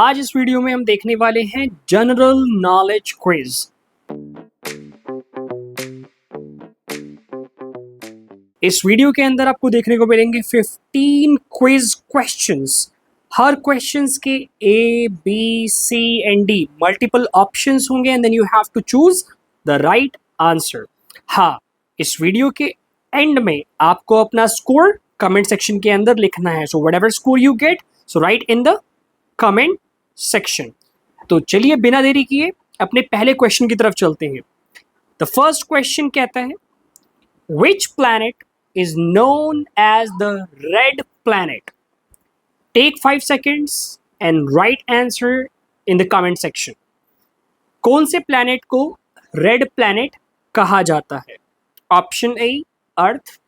आज इस वीडियो में हम देखने वाले हैं जनरल नॉलेज क्विज। इस वीडियो के अंदर आपको देखने को मिलेंगे 15 क्विज क्वेश्चंस। हर क्वेश्चंस के A B C and D multiple options होंगे and then you have to choose the right answer. हाँ, इस वीडियो के एंड में आपको अपना स्कोर कमेंट सेक्शन के अंदर लिखना है। So whatever score you get, so right in the comment section. तो चलिए बिना देरी किए अपने पहले क्वेश्चन की तरफ चलते हैं। द फर्स्ट क्वेश्चन कहता है, which planet is known as the red planet? Take 5 seconds and right answer in the comment section. कौन से प्लैनेट को रेड प्लैनेट कहा जाता है? Option A earth,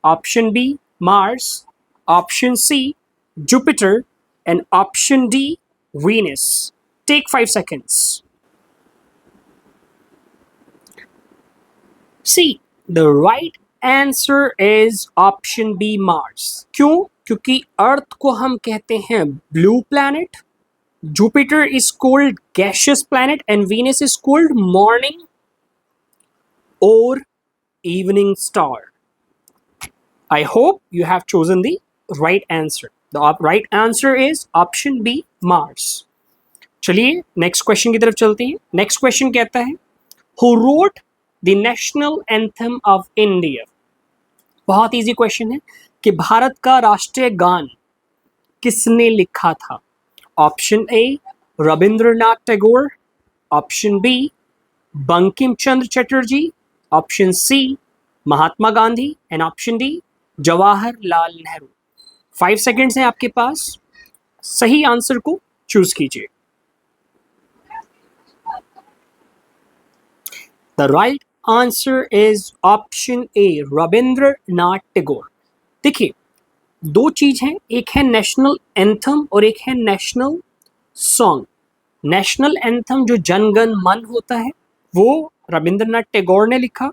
option B Mars, option C Jupiter and option D Venus. Take 5 seconds. See, the right answer is option B, Mars. क्यों? क्योंकि अर्थ को हम कहते हैं blue planet, Jupiter is called gaseous planet and Venus is called morning or evening star. I hope you have chosen the right answer. The right answer is option B, Mars. चलिए next question की तरफ चलते हैं। Next question कहता है, Who wrote the national anthem of India? बहुत easy question है कि भारत का राष्ट्रीय गान किसने लिखा था? Option A Rabindranath Tagore, option B Bankim Chandra Chatterjee, option C Mahatma Gandhi and option D Jawaharlal Nehru. 5 seconds हैं आपके पास, सही आंसर को चूज कीजिए। The right answer is option A Rabindranath Tagore. देखिए, दो चीज हैं, एक है नेशनल एंथम और एक है नेशनल सॉन्ग। नेशनल एंथम जो जनगण मन होता है वो रविंद्रनाथ टैगोर ने लिखा,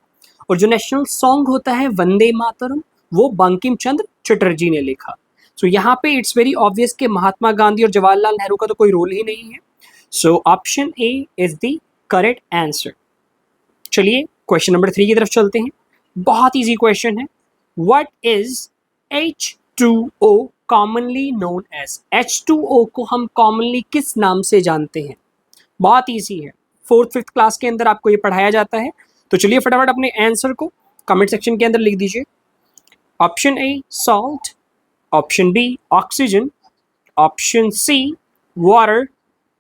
और जो नेशनल सॉन्ग होता है वंदे मातरम वो बंकिम चंद्र चटर्जी ने लिखा। सो यहाँ पे इट्स वेरी ऑब्वियस कि महात्मा गांधी और जवाहरलाल नेहरू का तो कोई रोल ही नहीं है। So option A is the correct answer. चलिए क्वेश्चन नंबर 3 की तरफ चलते हैं। बहुत इजी क्वेश्चन है। What is H2O commonly known as? H2O को हम कॉमनली किस नाम से जानते हैं? बहुत इजी है, 4th-5th क्लास के अंदर आपको ये पढ़ाया जाता है। तो चलिए फटाफट अपने आंसर को कमेंट सेक्शन के अंदर लिख दीजिए। Option A salt, option B oxygen, option C water,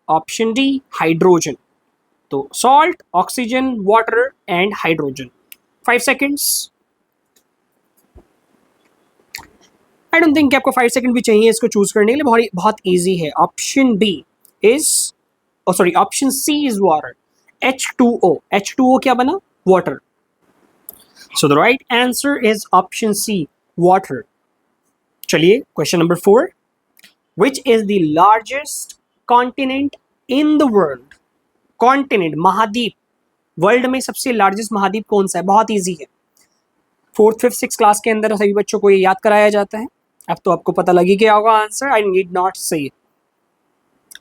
option D hydrogen. तो salt, oxygen, water and hydrogen. 5 seconds. I don't think आपको 5 सेकेंड भी चाहिए इसको चूज करने के लिए, बहुत इजी है। Option B is option C is water. H2O क्या बना? Water. So the right answer is option C water. चलिए question number 4, which is the largest continent in the world? Continent, महाद्वीप, वर्ल्ड में सबसे लार्जेस्ट महाद्वीप कौन सा है? बहुत इजी है, 4th, 5th, 6th क्लास के अंदर सभी बच्चों को ये याद कराया जाता है। अब तो आपको पता लगी गया होगा आंसर, आई नीड नॉट से।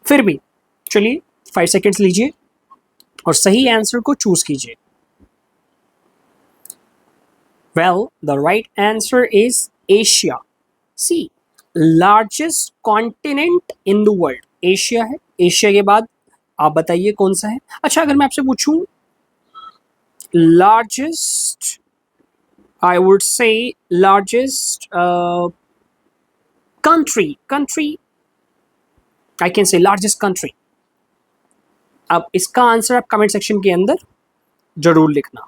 फिर भी चलिए 5 सेकेंड्स लीजिए और सही आंसर को चूज कीजिए। Well, the right answer is Asia. See, largest continent in the world Asia है। एशिया के बाद आप बताइए कौन सा है? अच्छा, अगर मैं आपसे पूछूं largest, I would say largest country, I can say largest country. अब इसका आंसर आप कमेंट सेक्शन के अंदर जरूर लिखना।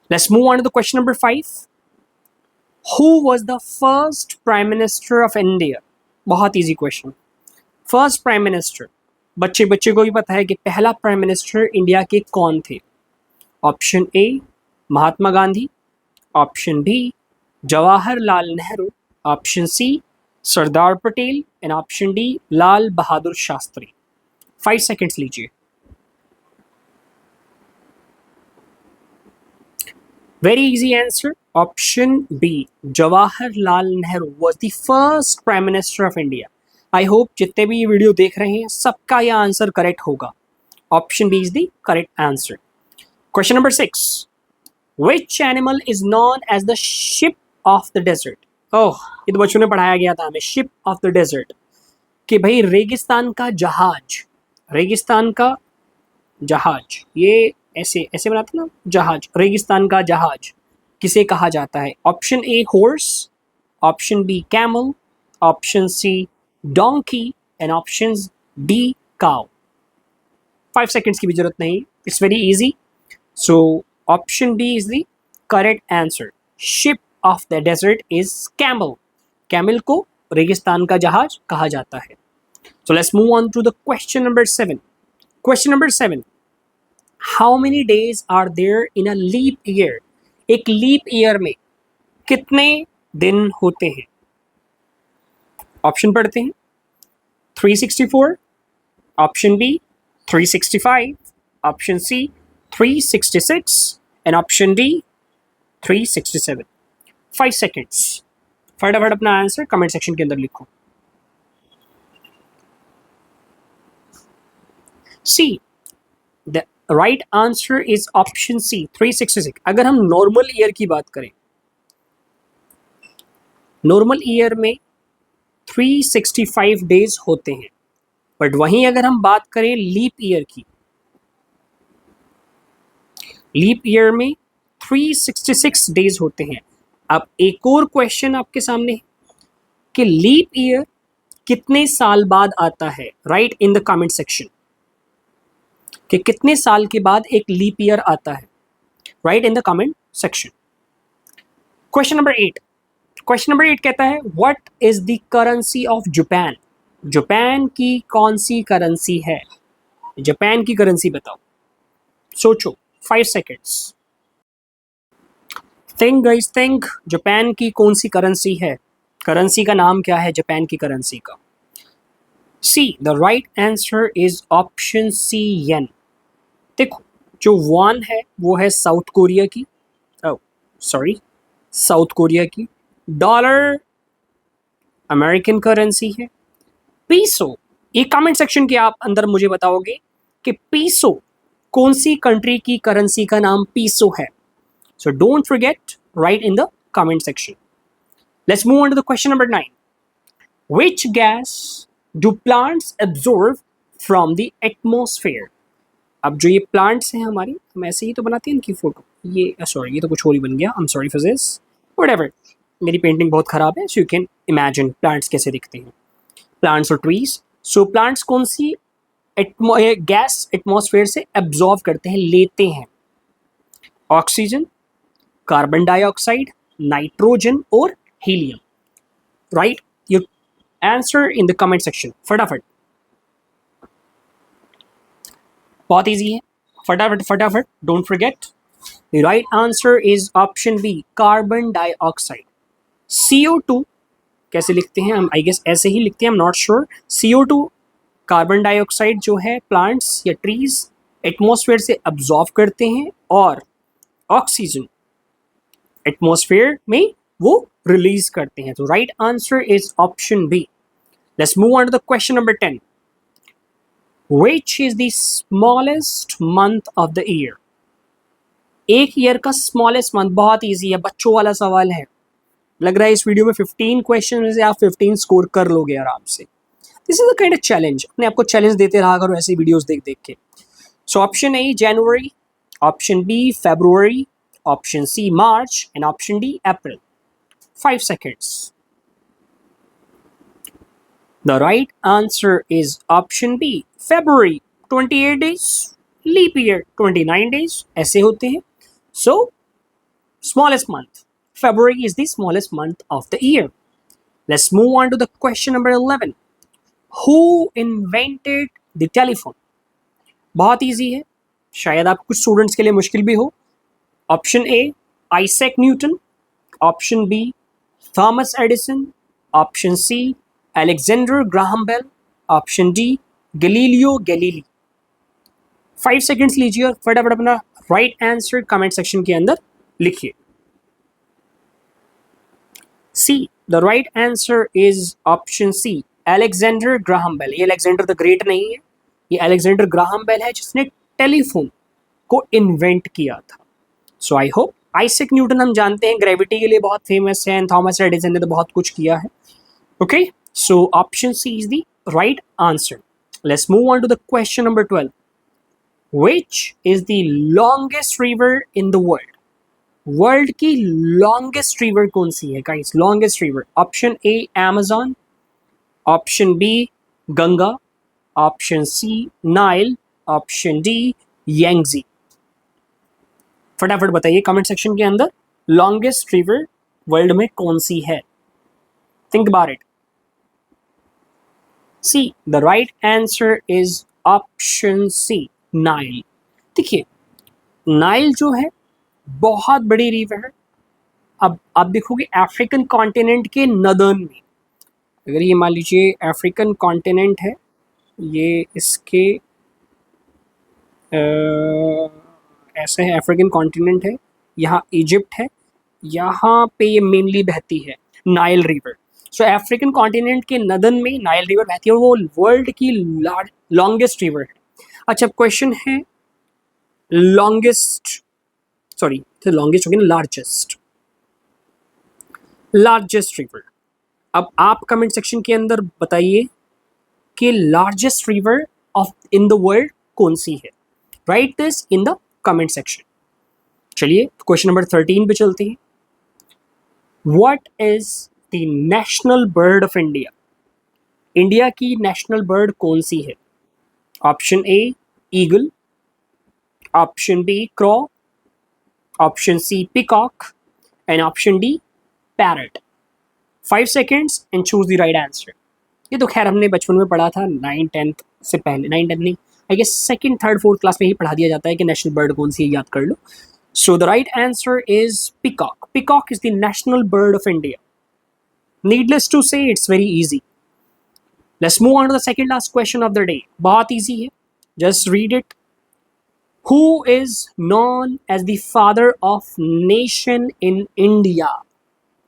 Let's move on to the question number 5। Who was the first Prime Minister of India? बहुत easy question. First prime minister, बच्चे को भी पता है कि पहला प्राइम मिनिस्टर इंडिया के कौन थे? Option A Mahatma Gandhi, option B Jawaharlal Nehru, option C Sardar Patel and option D Lal Bahadur Shastri. 5 seconds लीजिए। Very easy answer, option B, Jawaharlal Nehru was the first Prime Minister of India. I hope जितने भी ये वीडियो देख रहे हैं सबका यह आंसर करेक्ट होगा. Option B is the correct answer. Question number 6. Which animal is known as the ship of the desert? ओह, ये तो बच्चों ने पढ़ाया गया था हमें, शिप ऑफ द डेजर्ट, कि भाई रेगिस्तान का जहाज. रेगिस्तान का जहाज, ये ऐसे ऐसे बनाते ना जहाज, रेगिस्तान का जहाज किसे कहा जाता है? Option A horse, option B camel, option C donkey and option D cow. 5 seconds की भी जरूरत नहीं, it's very easy. So option B is the correct answer. Ship of the desert is camel. Camel को रेगिस्तान का जहाज कहा जाता है. So let's move on to the question number 7. Question number 7. How many days are there in a leap year? एक leap year में कितने दिन होते हैं? ऑप्शन पढ़ते हैं. 364, option B 365, option C 366 and option D 367. 5 seconds. फटाफट अपना आंसर कमेंट सेक्शन के अंदर लिखो. C, the right answer is option C 366. अगर हम नॉर्मल ईयर की बात करें, नॉर्मल ईयर में 365 डेज होते हैं, बट वहीं अगर हम बात करें लीप ईयर की, लीप ईयर में 366 डेज होते हैं. अब एक और क्वेश्चन आपके सामने है कि लीप ईयर कितने साल बाद आता है? Right in the comment section कि कितने साल के बाद एक लीप ईयर आता है. Right in the comment section. Question number 8. Question number 8 कहता है what is the currency of Japan? Japan की कौन सी करेंसी है? जापान की करेंसी बताओ. सोचो. 5 seconds. Think guys, think. Japan की कौन सी करेंसी है? करेंसी का नाम क्या है जापान की करेंसी का? C, the right answer is option C yen. देखो, जो वॉन है वो है साउथ कोरिया की, सॉरी साउथ कोरिया की. डॉलर अमेरिकन करेंसी है. पीसो, ये कमेंट सेक्शन के आप अंदर मुझे बताओगे कि पीसो कौन सी कंट्री की करेंसी का नाम पीसो है. So don't forget, write in the comment section. Let's move on to the question number 9. Which gas do plants absorb from the atmosphere? अब जो ये प्लांट्स हैं हमारी, हम ऐसे ही तो बनाते हैं इनकी फोटो. ये सॉरी, ये तो कुछ और ही बन गया. I am sorry for this. Whatever, मेरी पेंटिंग बहुत खराब है, so you can imagine plants कैसे दिखते हैं. प्लांट्स और ट्रीज. सो प्लांट्स कौन सी गैस एटमॉस्फेयर से एब्जॉर्ब करते हैं, लेते हैं? ऑक्सीजन, कार्बन डाइऑक्साइड, नाइट्रोजन और helium. Write your answer in the comment section. फटाफट, बहुत इजी है. फटाफट फटाफट, don't forget. The right answer is option B carbon dioxide. CO2 कैसे लिखते हैं? हम आई गेस ऐसे ही लिखते हैं, I am not sure. CO2 carbon dioxide जो है प्लांट्स या ट्रीज एटमॉस्फेयर से अब्जॉर्ब करते हैं और ऑक्सीजन एटमॉस्फेयर में वो रिलीज करते हैं. तो right answer is option B. Let's move on to the question number 10. Which is the smallest month of the year? एक ईयर का स्मॉलेस्ट मंथ. बहुत इजी है, बच्चों वाला सवाल है. लग रहा है इस वीडियो में 15 क्वेश्चन में से आप 15 स्कोर कर लोगे आराम से. This is a kind of challenge. अपने आपको चैलेंज देते रहा करो ऐसे वीडियोस देख देख के. So option A January, option B February, option C March and option D April. 5 seconds. The right answer is option B, February. 28 days, leap year 29 days, ऐसे होते हैं. So, smallest month. February is the smallest month of the year. Let's move on to the question number 11. Who invented the telephone? बहुत easy है, शायद आप कुछ students के लिए मुश्किल भी हो. Option A Isaac Newton, option B Thomas Edison, option C Alexander Graham Bell, option D Galileo Galilei. 5 seconds लीजिए और फटाफट अपना राइट आंसर कमेंट सेक्शन के अंदर लिखिए. C, the right answer is option C Alexander Graham Bell. ये Alexander the Great नहीं है, ये अलेक्जेंडर ग्राहम बेल है जिसने टेलीफोन को इन्वेंट किया था। सो आई होप। आइजैक न्यूटन हम जानते हैं ग्रेविटी के लिए बहुत फेमस है, एंड थॉमस एडिसन ने तो बहुत कुछ किया है। Okay, so option C is the right answer. Let's move on to the question number 12। Which is the longest river in the world? World की लॉन्गेस्ट रिवर कौन सी है guys? Longest river, option A Amazon, option B Ganga, option C Nile, option D Yangtze. फटाफट बताइए comment section के अंदर, longest river world में कौन सी है? Think about it. See, the right answer is option C Nile. देखिए, नाइल जो है बहुत बड़ी रिवर है। अब आप देखोगे अफ्रीकन कॉन्टिनेंट के नदर्न में, अगर ये मान लीजिए अफ्रीकन कॉन्टिनेंट है, ये इसके ऐसे है, अफ्रीकन कॉन्टिनेंट है, यहाँ इजिप्ट है, यहाँ पे ये मेनली बहती है नाइल रिवर। सो अफ्रीकन कॉन्टिनेंट के नदर्न में नाइल रिवर बहती है और वो वर्ल्ड की लॉन्गेस्ट रिवर है। अच्छा, क्वेश्चन है लॉन्गेस्ट, सॉरी लॉन्गेस्ट हो गया ना, लार्जेस्ट रिवर। अब आप कमेंट सेक्शन के अंदर बताइए कि largest river of in the world कौन सी है? Write this in the comment section. चलिए क्वेश्चन नंबर 13 पे चलते हैं। What is the national bird of India? India की नेशनल बर्ड कौन सी है? Option A eagle, option B crow, option C peacock, and option D parrot. 5 seconds and choose the right answer. ये तो खैर हमने बचपन में पढ़ा था, 9th-10th से पहले, 9th नहीं, I guess 2nd, 3rd, 4th class में ही पढ़ा दिया जाता है कि नेशनल बर्ड कौन सी है, याद कर लो। So the right answer is peacock. Peacock is the national bird of India. Needless to say it's very easy. Let's move on to the second last question of the day. बहुत easy है, just read it. Who is known as the father of nation in India?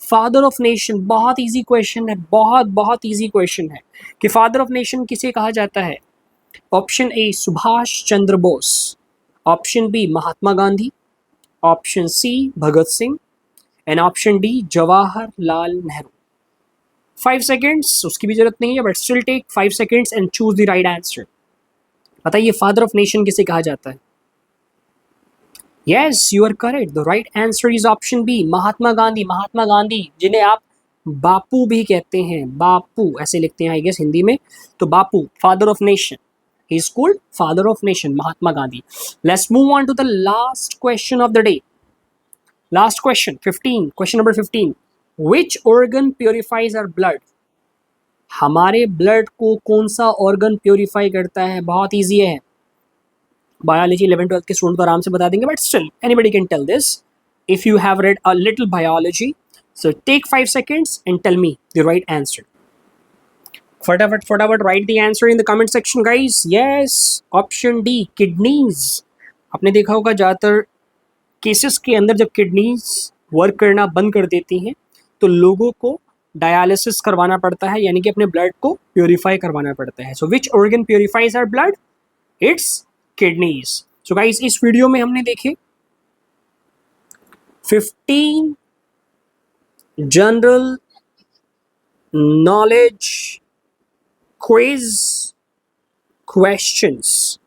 Father of nation, बहुत easy question है, बहुत easy question है कि father of nation किसे कहा जाता है? Option A Subhash Chandra Bose, option B Mahatma Gandhi, option C Bhagat Singh, and option D Jawaharlal Nehru. 5 seconds, उसकी भी जरूरत नहीं है, but still take 5 seconds and choose the right answer. बताइए फादर ऑफ नेशन किसे कहा जाता है? Yes, you are correct. The right answer is option B, Mahatma Gandhi. Mahatma Gandhi, जिन्हें आप बापू भी कहते हैं, बापू ऐसे लिखते हैं आई गेस हिंदी में, तो Bapu, father of nation, he is called father of nation, Mahatma Gandhi. Let's move on to the last question of the day. Last question 15, question number 15। Which organ purifies our blood? हमारे ब्लड को कौन सा organ purify करता है? बहुत easy है, biology 11th-12th के student तो आराम से बता देंगे, but still anybody can tell this if you have read a little biology. So take 5 seconds and tell me the right answer. फटाफट write the answer in the comment section guys. Yes, option D kidneys. आपने देखा होगा ज़्यादातर cases के अंदर जब kidneys work करना बंद कर देती हैं तो लोगों को डायलिसिस करवाना पड़ता है, यानी कि अपने ब्लड को प्योरीफाई करवाना पड़ता है। So which organ purifies our blood? It's kidneys. So guys, इस वीडियो में हमने देखे 15 जनरल नॉलेज क्विज क्वेश्चंस।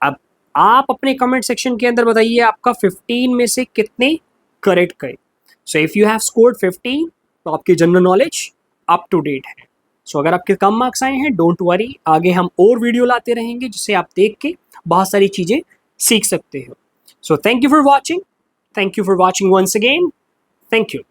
अब आप अपने कमेंट सेक्शन के अंदर बताइए आपका 15 में से कितने करेक्ट गए। So if you have scored 15 तो आपकी general knowledge up to date है। सो अगर आपके कम मार्क्स आए हैं, डोंट वरी, आगे हम और वीडियो लाते रहेंगे जिससे आप देख के बहुत सारी चीज़ें सीख सकते हो। So thank you for watching once again. Thank you.